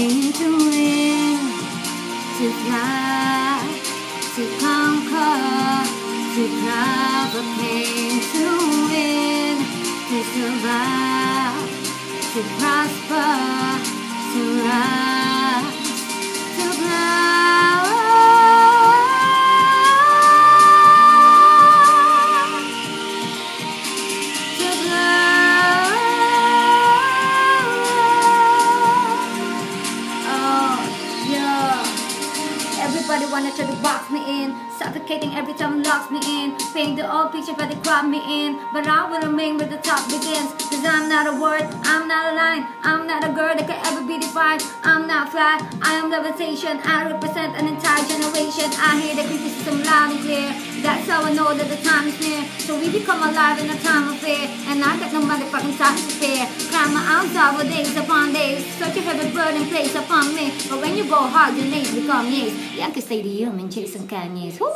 pain to win, to fly, to conquer, to cover pain to win, to survive, to prosper, to rise, to glow. Everybody wanna try to box me in, suffocating every time locks me in. Paint the old picture but they crop me in, but I will remain where the top begins. Cause I'm not a word, I'm not a line, I'm not a girl that can ever be defined. I'm not fly, I am levitation, I represent an entire generation. I hear the criticism loud and clear, that's how I know that the time is near. So we become alive in a time of fear, and I got no motherfucking time to spare. Climb my outside for days upon days, such a heavy burden placed upon me. But when you go hard, your names become years. Yankee Stadium and Jason Kanye's. Woo!